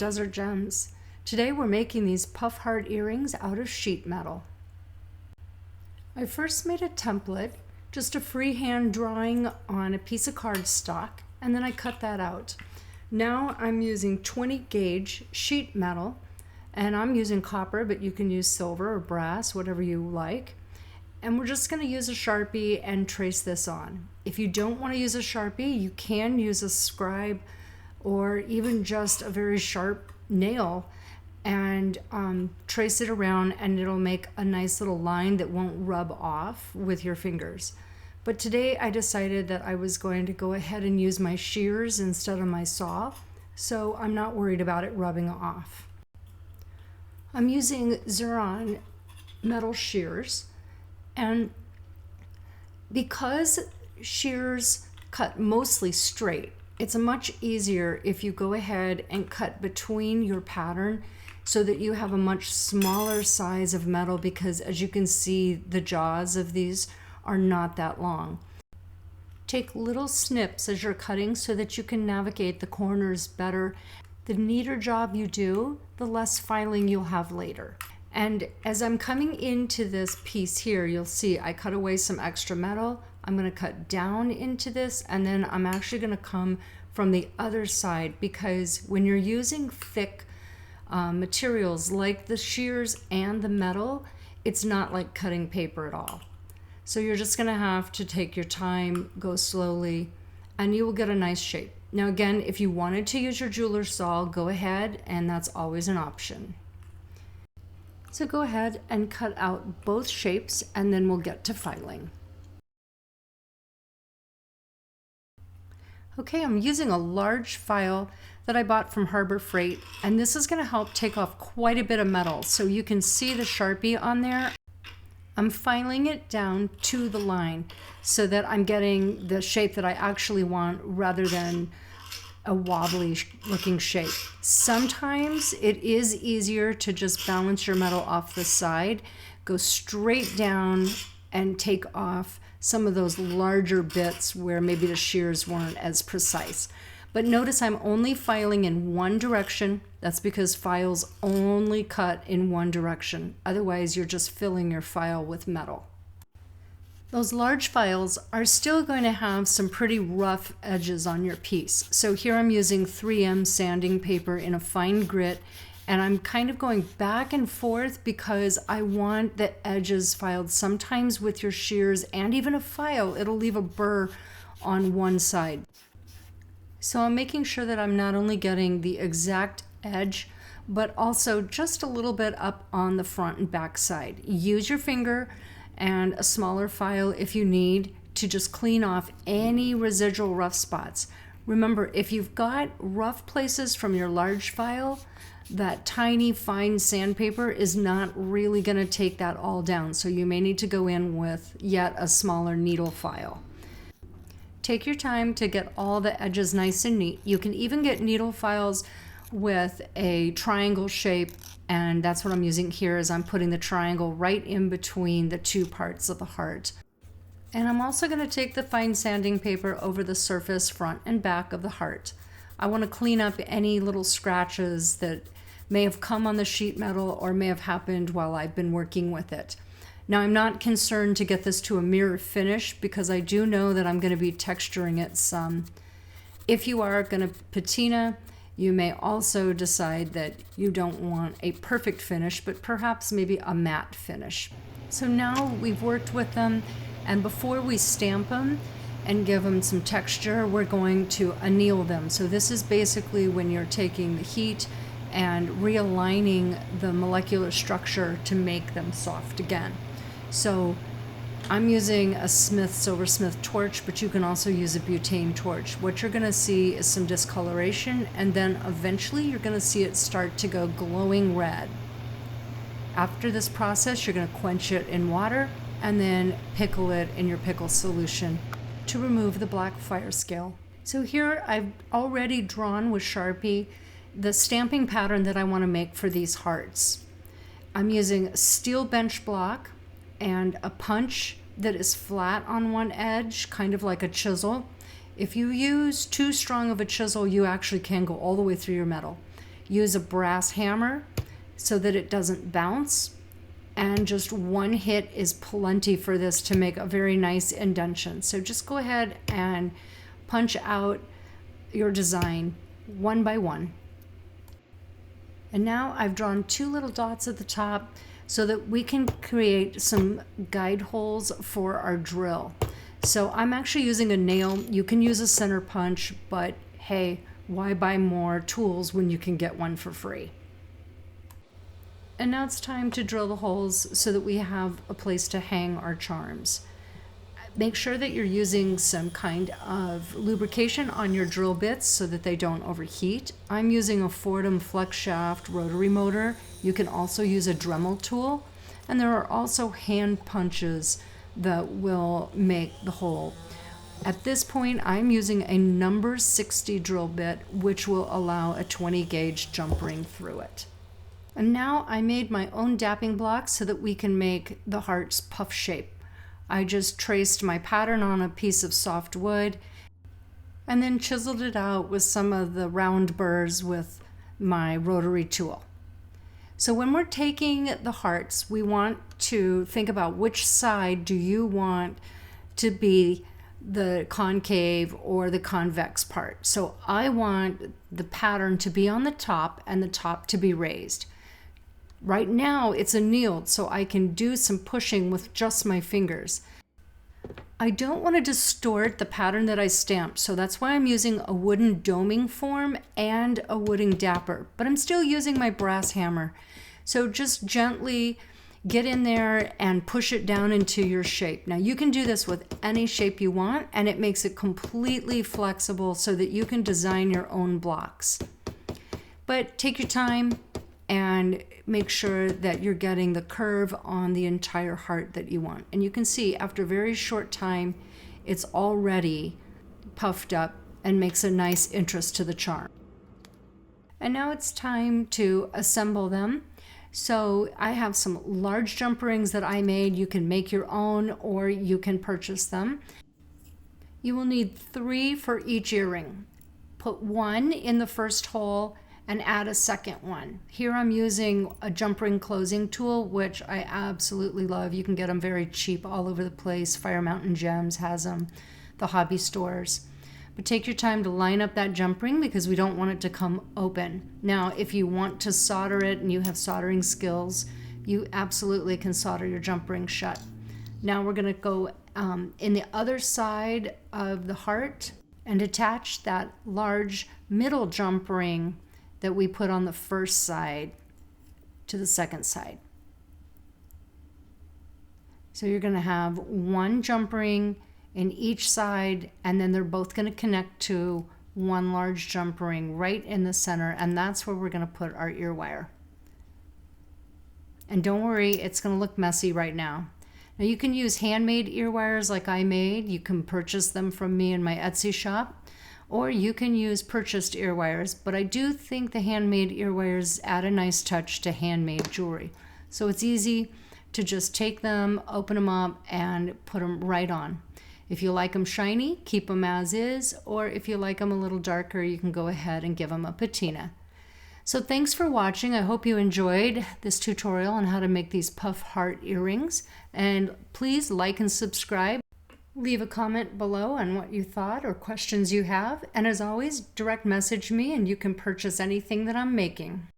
Desert Gems. Today we're making these puff heart earrings out of sheet metal. I first made a template, just a freehand drawing on a piece of cardstock, and then I cut that out. Now I'm using 20 gauge sheet metal, and I'm using copper, but you can use silver or brass, whatever you like. And we're just going to use a Sharpie and trace this on. If you don't want to use a Sharpie, you can use a scribe or even just a very sharp nail and trace it around, and it'll make a nice little line that won't rub off with your fingers. But today I decided that I was going to go ahead and use my shears instead of my saw, so I'm not worried about it rubbing off. I'm using Xuron metal shears, and because shears cut mostly straight, it's much easier if you go ahead and cut between your pattern so that you have a much smaller size of metal, because as you can see, the jaws of these are not that long. Take little snips as you're cutting so that you can navigate the corners better. The neater job you do, the less filing you'll have later. And as I'm coming into this piece here, you'll see I cut away some extra metal. I'm going to cut down into this, and then I'm actually going to come from the other side, because when you're using thick materials like the shears and the metal, it's not like cutting paper at all. So you're just going to have to take your time, go slowly, and you will get a nice shape. Now again, if you wanted to use your jeweler's saw, go ahead, and that's always an option. So go ahead and cut out both shapes, and then we'll get to filing. Okay, I'm using a large file that I bought from Harbor Freight, and this is going to help take off quite a bit of metal. So you can see the Sharpie on there. I'm filing it down to the line so that I'm getting the shape that I actually want rather than a wobbly looking shape. Sometimes it is easier to just balance your metal off the side, go straight down and take off some of those larger bits where maybe the shears weren't as precise. But notice I'm only filing in one direction. That's because files only cut in one direction. Otherwise, you're just filling your file with metal. Those large files are still going to have some pretty rough edges on your piece. So here I'm using 3M sanding paper in a fine grit, and I'm kind of going back and forth because I want the edges filed. Sometimes with your shears and even a file, it'll leave a burr on one side. So I'm making sure that I'm not only getting the exact edge, but also just a little bit up on the front and back side. Use your finger and a smaller file if you need to just clean off any residual rough spots. Remember, if you've got rough places from your large file, that tiny fine sandpaper is not really going to take that all down. So you may need to go in with yet a smaller needle file. Take your time to get all the edges nice and neat. You can even get needle files with a triangle shape, and that's what I'm using here, is I'm putting the triangle right in between the two parts of the heart. And I'm also going to take the fine sanding paper over the surface front and back of the heart. I want to clean up any little scratches that may have come on the sheet metal or may have happened while I've been working with it. Now, I'm not concerned to get this to a mirror finish because I do know that I'm going to be texturing it some. If you are going to patina, you may also decide that you don't want a perfect finish, but perhaps maybe a matte finish. So now we've worked with them, and before we stamp them and give them some texture, we're going to anneal them. So this is basically when you're taking the heat and realigning the molecular structure to make them soft again. So I'm using a silversmith torch, but you can also use a butane torch. What you're going to see is some discoloration, and then eventually you're going to see it start to go glowing red. After this process, you're going to quench it in water and then pickle it in your pickle solution to remove the black fire scale. So here I've already drawn with Sharpie the stamping pattern that I want to make for these hearts. I'm using a steel bench block and a punch that is flat on one edge, kind of like a chisel. If you use too strong of a chisel, you actually can go all the way through your metal. use a brass hammer so that it doesn't bounce. And just one hit is plenty for this to make a very nice indentation. So just go ahead and punch out your design one by one. And now I've drawn 2 little dots at the top so that we can create some guide holes for our drill. So I'm actually using a nail. You can use a center punch, but hey, why buy more tools when you can get one for free? And now it's time to drill the holes so that we have a place to hang our charms. Make sure that you're using some kind of lubrication on your drill bits so that they don't overheat. I'm using a Fordham flex shaft rotary motor. You can also use a Dremel tool. And there are also hand punches that will make the hole. At this point, I'm using a number 60 drill bit, which will allow a 20 gauge jump ring through it. And now I made my own dapping blocks so that we can make the heart's puff shape. I just traced my pattern on a piece of soft wood and then chiseled it out with some of the round burrs with my rotary tool. So when we're taking the hearts, we want to think about which side do you want to be the concave or the convex part. So I want the pattern to be on the top and the top to be raised. Right now it's annealed, so I can do some pushing with just my fingers. I don't want to distort the pattern that I stamped, so that's why I'm using a wooden doming form and a wooden dapper, but I'm still using my brass hammer. So just gently get in there and push it down into your shape. Now you can do this with any shape you want, and it makes it completely flexible so that you can design your own blocks. But take your time and make sure that you're getting the curve on the entire heart that you want. And you can see after a very short time, it's already puffed up and makes a nice interest to the charm. And now it's time to assemble them. So I have some large jump rings that I made. You can make your own or you can purchase them. You will need 3 for each earring. Put 1 in the first hole and add a second one. Here I'm using a jump ring closing tool, which I absolutely love. You can get them very cheap all over the place. Fire Mountain Gems has them, the hobby stores. But take your time to line up that jump ring because we don't want it to come open. Now, if you want to solder it and you have soldering skills, you absolutely can solder your jump ring shut. Now we're gonna go in the other side of the heart and attach that large middle jump ring that we put on the first side to the second side. So you're going to have 1 jump ring in each side, and then they're both going to connect to 1 large jump ring right in the center, and that's where we're going to put our ear wire. And don't worry, it's going to look messy right now. Now you can use handmade ear wires like I made. You can purchase them from me in my Etsy shop. Or you can use purchased ear wires, but I do think the handmade ear wires add a nice touch to handmade jewelry. So it's easy to just take them, open them up, and put them right on. If you like them shiny, keep them as is, or if you like them a little darker, you can go ahead and give them a patina. So thanks for watching. I hope you enjoyed this tutorial on how to make these puff heart earrings, and please like and subscribe. Leave a comment below on what you thought or questions you have. And as always, direct message me and you can purchase anything that I'm making.